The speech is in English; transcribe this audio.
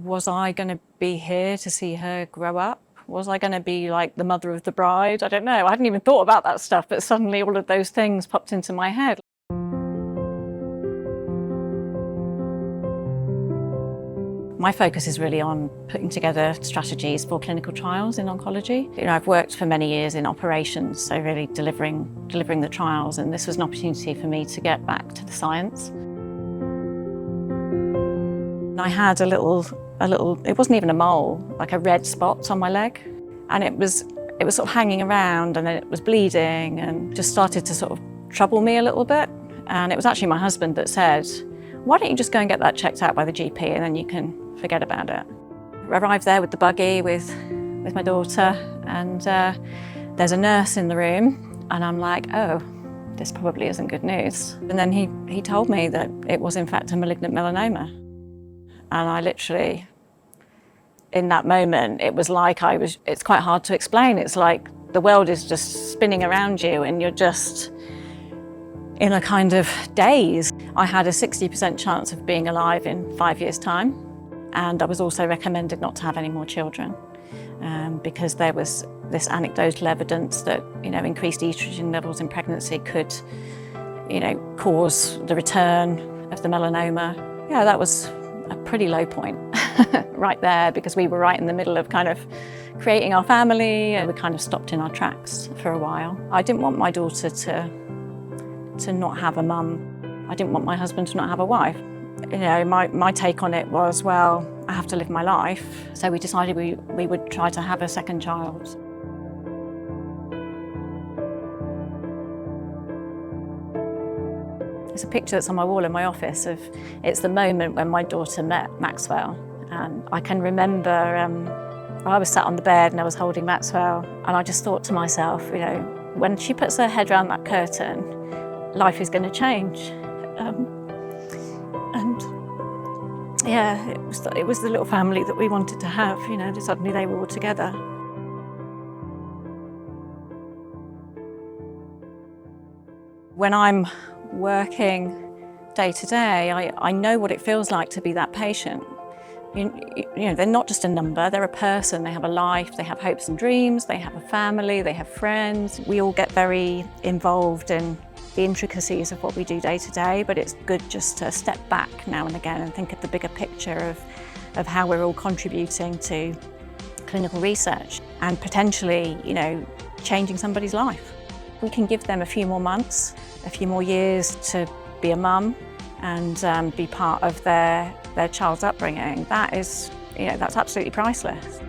Was I going to be here to see her grow up? Was I going to be like the mother of the bride? I don't know. I hadn't even thought about that stuff, but suddenly all of those things popped into my head. My focus is really on putting together strategies for clinical trials in oncology. I've worked for many years in operations, so really delivering the trials, and this was an opportunity for me to get back to the science. I had a little, it wasn't even a mole, like a red spot on my leg, and it was sort of hanging around, and then it was bleeding and just started to sort of trouble me a little bit. And it was actually my husband that said, "Why don't you just go and get that checked out by the GP and then you can forget about it." I arrived there with the buggy with my daughter, and there's a nurse in the room, and I'm like, oh, this probably isn't good news. And then he told me that it was in fact a malignant melanoma. And I literally, in that moment, it was like it's quite hard to explain. It's like the world is just spinning around you and you're just in a kind of daze. I had a 60% chance of being alive in 5 years' time. And I was also recommended not to have any more children because there was this anecdotal evidence that, increased estrogen levels in pregnancy could, cause the return of the melanoma. Yeah, that was a pretty low point right there, because we were right in the middle of kind of creating our family, and we kind of stopped in our tracks for a while. I didn't want my daughter to not have a mum. I didn't want my husband to not have a wife. My take on it was, well, I have to live my life. So we decided we would try to have a second child. It's a picture that's on my wall in my office it's the moment when my daughter met Maxwell. And I can remember I was sat on the bed and I was holding Maxwell, and I just thought to myself, when she puts her head around that curtain, life is going to change. And yeah, it was the little family that we wanted to have, suddenly they were all together. When I'm working day to day, I know what it feels like to be that patient. They're not just a number, they're a person. They have a life, they have hopes and dreams, they have a family, they have friends. We all get very involved in the intricacies of what we do day to day, but it's good just to step back now and again and think of the bigger picture of how we're all contributing to clinical research and potentially, changing somebody's life. We can give them a few more months, a few more years to be a mum and be part of their child's upbringing. That is, that's absolutely priceless.